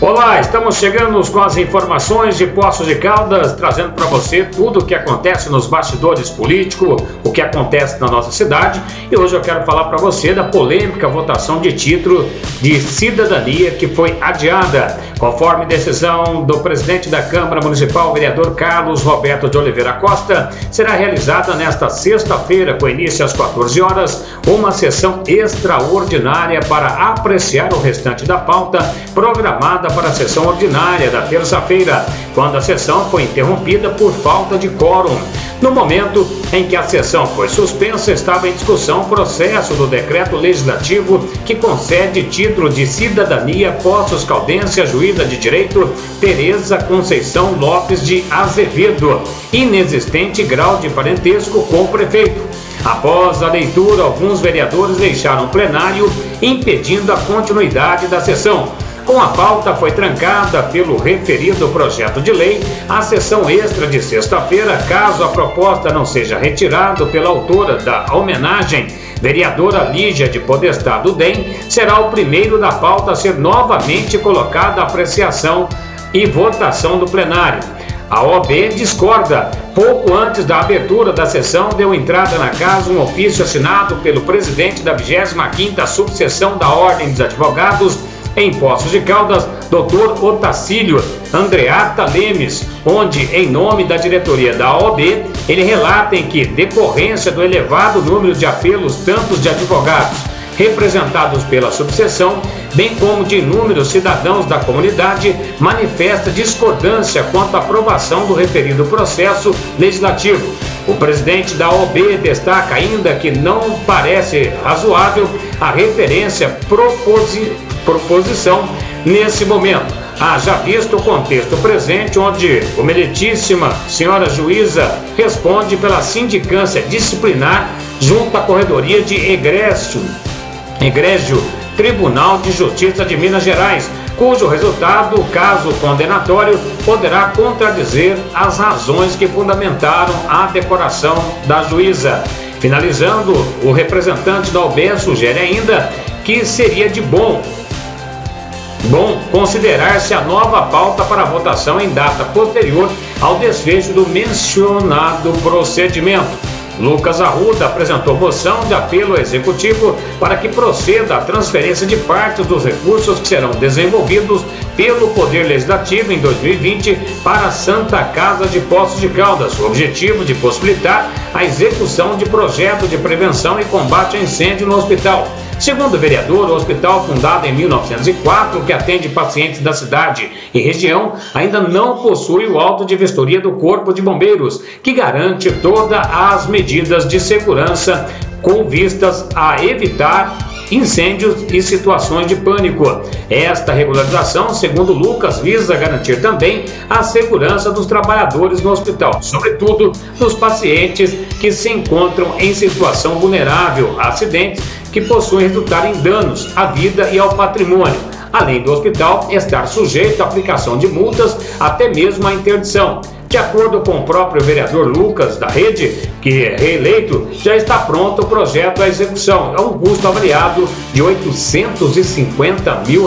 Olá, estamos chegando com as informações de Poços de Caldas, trazendo para você tudo o que acontece nos bastidores políticos, o que acontece na nossa cidade. E hoje eu quero falar para você da polêmica votação de título de cidadania que foi adiada. Conforme decisão do presidente da Câmara Municipal, vereador Carlos Roberto de Oliveira Costa, será realizada nesta sexta-feira, com início às 14 horas, uma sessão extraordinária para apreciar o restante da pauta programada para a sessão ordinária da terça-feira, quando a sessão foi interrompida por falta de quórum. No momento em que a sessão foi suspensa, estava em discussão o processo do decreto legislativo que concede título de cidadania Poços Caldense à juíza de direito Tereza Conceição Lopes de Azevedo, inexistente grau de parentesco com o prefeito. Após a leitura, alguns vereadores deixaram o plenário, impedindo a continuidade da sessão. Com a pauta foi trancada pelo referido projeto de lei, a sessão extra de sexta-feira, caso a proposta não seja retirada pela autora da homenagem, vereadora Lígia de Podestá do DEM, será o primeiro da pauta a ser novamente colocada à apreciação e votação do plenário. A OAB discorda. Pouco antes da abertura da sessão, deu entrada na casa um ofício assinado pelo presidente da 25ª subseção da Ordem dos Advogados em Poços de Caldas, Dr. Otacílio Andreata Lemes, onde, em nome da diretoria da OAB, ele relata em que, decorrência do elevado número de apelos, tanto de advogados representados pela subseção, bem como de inúmeros cidadãos da comunidade, manifesta discordância quanto à aprovação do referido processo legislativo. O presidente da OAB destaca ainda que não parece razoável a referência proposição nesse momento. Haja visto o contexto presente, onde a meritíssima senhora juíza responde pela sindicância disciplinar junto à Corredoria de Egrégio Tribunal de Justiça de Minas Gerais, cujo resultado, caso condenatório, poderá contradizer as razões que fundamentaram a decoração da juíza. Finalizando, o representante da OAB sugere ainda que seria de bom considerar-se a nova pauta para votação em data posterior ao desfecho do mencionado procedimento. Lucas Arruda apresentou moção de apelo ao Executivo para que proceda a transferência de parte dos recursos que serão desenvolvidos pelo Poder Legislativo em 2020 para a Santa Casa de Poços de Caldas, o objetivo de possibilitar a execução de projeto de prevenção e combate a incêndio no hospital. Segundo o vereador, o hospital, fundado em 1904, que atende pacientes da cidade e região, ainda não possui o auto de vistoria do Corpo de Bombeiros, que garante todas as medidas de segurança com vistas a evitar incêndios e situações de pânico. Esta regularização, segundo Lucas, visa garantir também a segurança dos trabalhadores no hospital, sobretudo dos pacientes que se encontram em situação vulnerável a acidentes que possuem resultar em danos à vida e ao patrimônio, além do hospital estar sujeito à aplicação de multas, até mesmo à interdição. De acordo com o próprio vereador Lucas da Rede, que é reeleito, já está pronto o projeto à execução. É um custo avaliado de R$850 mil.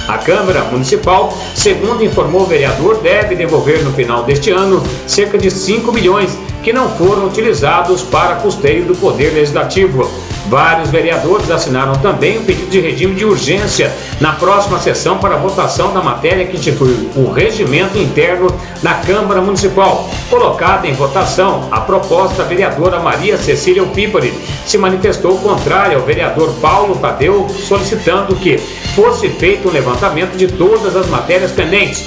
A Câmara Municipal, segundo informou o vereador, deve devolver no final deste ano cerca de 5 milhões que não foram utilizados para custeio do Poder Legislativo. Vários vereadores assinaram também o pedido de regime de urgência na próxima sessão para votação da matéria que institui o regimento interno da Câmara Municipal. Colocada em votação, a proposta da vereadora Maria Cecília Pípari se manifestou contrária ao vereador Paulo Tadeu, solicitando que fosse feito um levantamento de todas as matérias pendentes,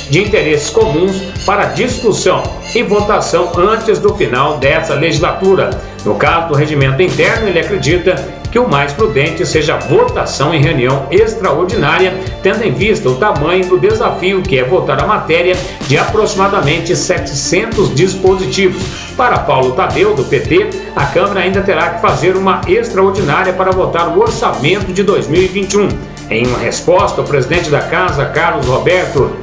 de interesses comuns para discussão e votação antes do final dessa legislatura. No caso do regimento interno, ele acredita que o mais prudente seja a votação em reunião extraordinária, tendo em vista o tamanho do desafio que é votar a matéria de aproximadamente 700 dispositivos. Para Paulo Tadeu, do PT, a Câmara ainda terá que fazer uma extraordinária para votar o orçamento de 2021. Em uma resposta, o presidente da Casa, Carlos Roberto,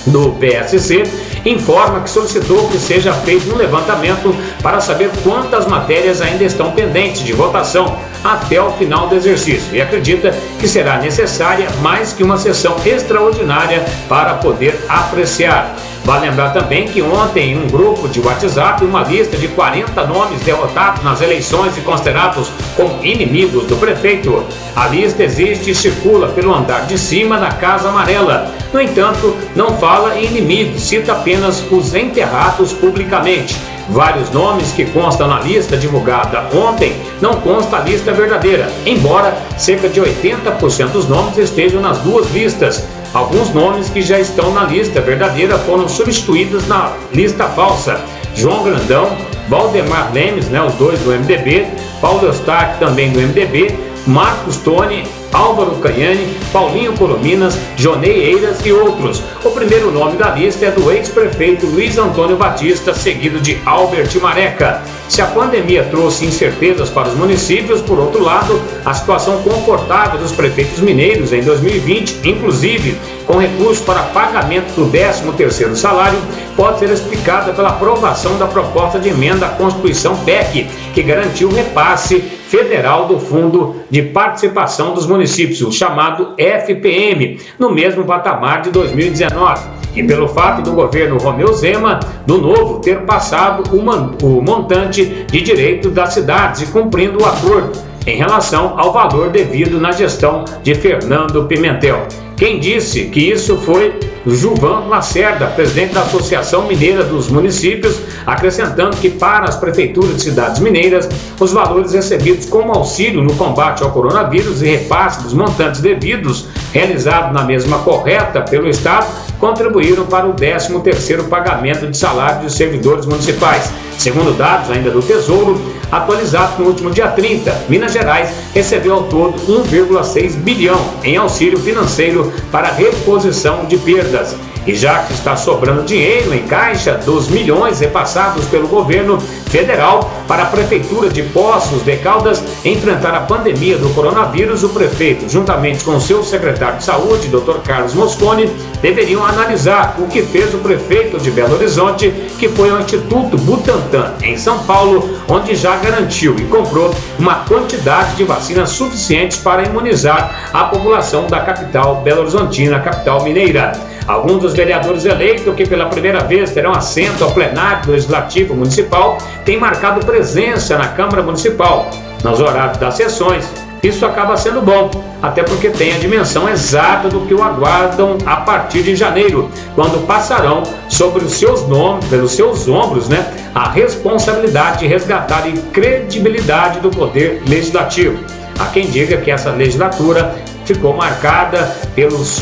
do PSC, informa que solicitou que seja feito um levantamento para saber quantas matérias ainda estão pendentes de votação, até o final do exercício e acredita que será necessária mais que uma sessão extraordinária para poder apreciar. Vale lembrar também que ontem, em um grupo de WhatsApp, uma lista de 40 nomes derrotados nas eleições e considerados como inimigos do prefeito. A lista existe e circula pelo andar de cima da Casa Amarela. No entanto, não fala em inimigos, cita apenas os enterrados publicamente. Vários nomes que constam na lista divulgada ontem não consta a lista verdadeira, embora cerca de 80% dos nomes estejam nas duas listas. Alguns nomes que já estão na lista verdadeira foram substituídos na lista falsa. João Grandão, Valdemar Lemes, os dois do MDB, Paulo Eustáquio também do MDB, Marcos Tony, Álvaro Canhane, Paulinho Colominas, Jonei Eiras e outros. O primeiro nome da lista é do ex-prefeito Luiz Antônio Batista, seguido de Albert Mareca. Se a pandemia trouxe incertezas para os municípios, por outro lado, a situação confortável dos prefeitos mineiros em 2020, inclusive com recurso para pagamento do 13º salário, pode ser explicada pela aprovação da proposta de emenda à Constituição PEC, que garantiu o repasse federal do Fundo de Participação dos Municípios, o chamado FPM, no mesmo patamar de 2019. E pelo fato do governo Romeu Zema, do Novo, ter passado o montante de direito das cidades e cumprindo o acordo em relação ao valor devido na gestão de Fernando Pimentel. Quem disse que isso foi Gilvan Lacerda, presidente da Associação Mineira dos Municípios, acrescentando que para as prefeituras de cidades mineiras, os valores recebidos como auxílio no combate ao coronavírus e repasse dos montantes devidos, realizado na mesma correta pelo Estado, contribuíram para o 13º pagamento de salário dos servidores municipais. Segundo dados ainda do Tesouro, atualizados no último dia 30, Minas Gerais recebeu ao todo 1,6 bilhão em auxílio financeiro para reposição de perdas. E já que está sobrando dinheiro em caixa dos milhões repassados pelo governo federal para a Prefeitura de Poços de Caldas enfrentar a pandemia do coronavírus, o prefeito, juntamente com o seu secretário de saúde, Dr. Carlos Mosconi, deveriam analisar o que fez o prefeito de Belo Horizonte, que foi ao Instituto Butantan, em São Paulo, onde já garantiu e comprou uma quantidade de vacinas suficientes para imunizar a população da capital belo-horizontina, capital mineira. Alguns dos vereadores eleitos, que pela primeira vez terão assento ao plenário do Legislativo Municipal, têm marcado presença na Câmara Municipal, nos horários das sessões. Isso acaba sendo bom, até porque tem a dimensão exata do que o aguardam a partir de janeiro, quando passarão sobre os seus nomes, pelos seus ombros, a responsabilidade de resgatar a credibilidade do poder legislativo. Há quem diga que essa legislatura ficou marcada pelos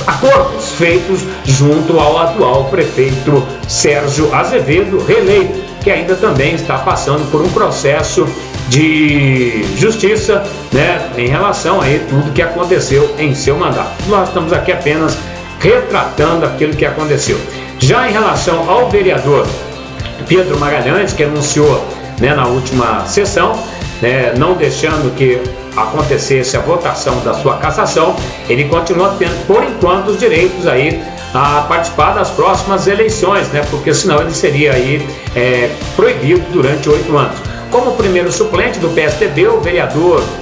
acordos feitos junto ao atual prefeito Sérgio Azevedo, reeleito, que ainda também está passando por um processo de justiça, em relação a tudo que aconteceu em seu mandato. Nós estamos aqui apenas retratando aquilo que aconteceu. Já em relação ao vereador Pedro Magalhães, que anunciou, na última sessão, não deixando que acontecesse a votação da sua cassação, ele continua tendo, por enquanto, os direitos a participar das próximas eleições, porque senão ele seria proibido durante 8 anos. Como primeiro suplente do PSDB, o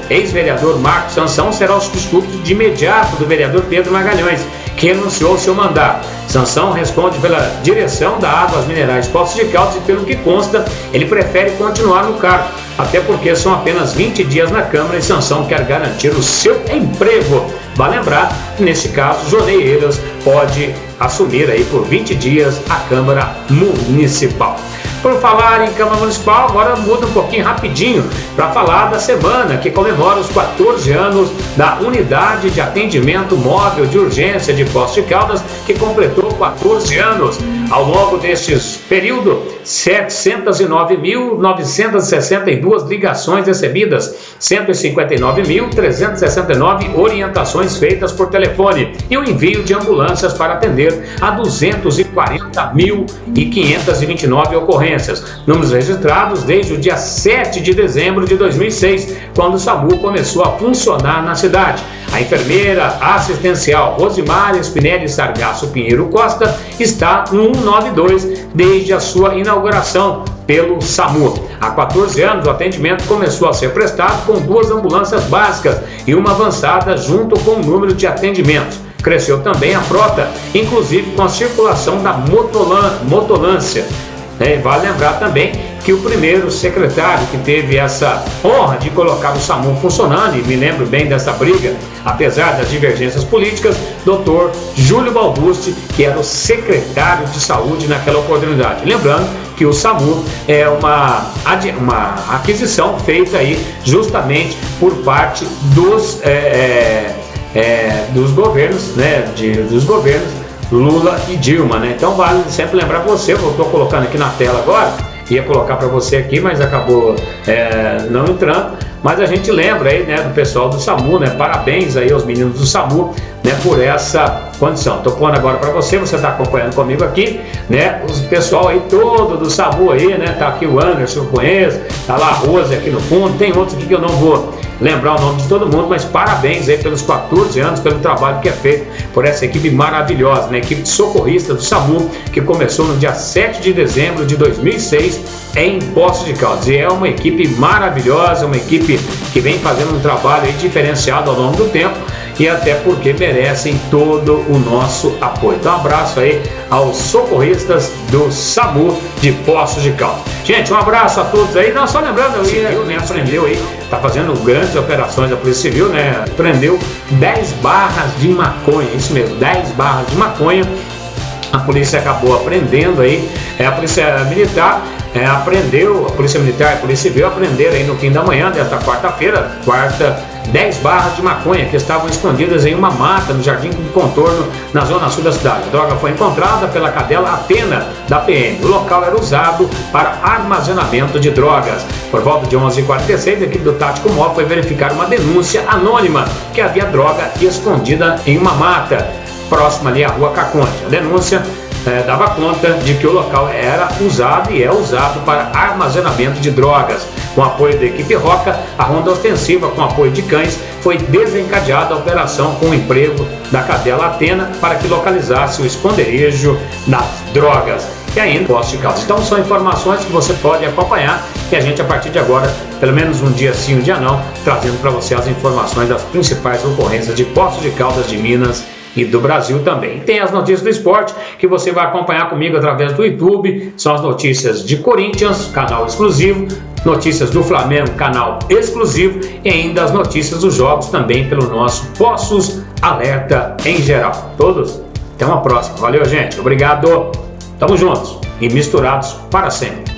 ex-vereador Marcos Sansão será o substituto de imediato do vereador Pedro Magalhães, que renunciou ao seu mandato. Sansão responde pela direção da Águas Minerais Poços de Caldas e, pelo que consta, ele prefere continuar no cargo, até porque são apenas 20 dias na Câmara e Sansão quer garantir o seu emprego. Vale lembrar que, neste caso, Jonei Eiras pode assumir por 20 dias a Câmara Municipal. Por falar em Câmara Municipal, agora muda um pouquinho rapidinho para falar da semana que comemora os 14 anos da Unidade de Atendimento Móvel de Urgência de Poços de Caldas, que completou 14 anos. Ao longo deste período, 709.962 ligações recebidas, 159.369 orientações feitas por telefone e o envio de ambulâncias para atender a 240.529 ocorrências. Números registrados desde o dia 7 de dezembro de 2006, quando o SAMU começou a funcionar na cidade. A enfermeira assistencial Rosimar Spinelli Sargasso Pinheiro Costa está no 192 desde a sua inauguração pelo SAMU. Há 14 anos, o atendimento começou a ser prestado com 2 ambulâncias básicas e uma avançada junto com o número de atendimentos. Cresceu também a frota, inclusive com a circulação da motolância. Vale lembrar também que o primeiro secretário que teve essa honra de colocar o SAMU funcionando, e me lembro bem dessa briga, apesar das divergências políticas, Dr. Júlio Balducci, que era o secretário de saúde naquela oportunidade. Lembrando que o SAMU é uma aquisição feita aí justamente por parte dos governos, né, dos governos Lula e Dilma, né? Então vale sempre lembrar você, eu estou colocando aqui na tela agora, ia colocar para você aqui, mas acabou não entrando, mas a gente lembra aí, né, do pessoal do SAMU, né? Parabéns aí aos meninos do SAMU, né, por essa condição. Estou pondo agora para você está acompanhando comigo aqui, né, o pessoal aí todo do SAMU aí, né, tá aqui o Anderson, eu conheço, tá lá a Rose aqui no fundo, tem outros aqui que eu não vou lembrar o nome de todo mundo, mas parabéns aí pelos 14 anos, pelo trabalho que é feito por essa equipe maravilhosa, né? Equipe de socorrista do SAMU, que começou no dia 7 de dezembro de 2006 em Poços de Caldas. E é uma equipe maravilhosa, uma equipe que vem fazendo um trabalho aí diferenciado ao longo do tempo, e até porque merecem todo o nosso apoio. Então, um abraço aí aos socorristas do SAMU de Poços de Caldas. Gente, um abraço a todos aí. Não, só lembrando, aprendeu aí, tá fazendo grandes operações da Polícia Civil, né? Prendeu 10 barras de maconha, isso mesmo, 10 barras de maconha. A polícia acabou apreendendo aí, a Polícia Militar apreendeu, a Polícia Militar e a Polícia Civil aprenderam aí no fim da manhã desta quarta-feira, 10 barras de maconha que estavam escondidas em uma mata no Jardim do Contorno, na zona sul da cidade. A droga foi encontrada pela cadela Atena da PM. O local era usado para armazenamento de drogas. Por volta de 11h46, a equipe do Tático Móvel foi verificar uma denúncia anônima que havia droga escondida em uma mata próxima ali à Rua Caconde. A denúncia dava conta de que o local era usado e é usado para armazenamento de drogas. Com apoio da equipe Roca, a ronda ostensiva com apoio de cães foi desencadeada a operação com o emprego da cadela Atena para que localizasse o esconderijo das drogas. E ainda Poços de Caldas. Então são informações que você pode acompanhar e a gente a partir de agora, pelo menos um dia sim, um dia não, trazendo para você as informações das principais ocorrências de Poços de Caldas, de Minas e do Brasil também. Tem as notícias do esporte que você vai acompanhar comigo através do YouTube, são as notícias de Corinthians, canal exclusivo, notícias do Flamengo, canal exclusivo, e ainda as notícias dos jogos também pelo nosso Poços Alerta em geral. Todos, até uma próxima. Valeu, gente. Obrigado. Tamo juntos e misturados para sempre.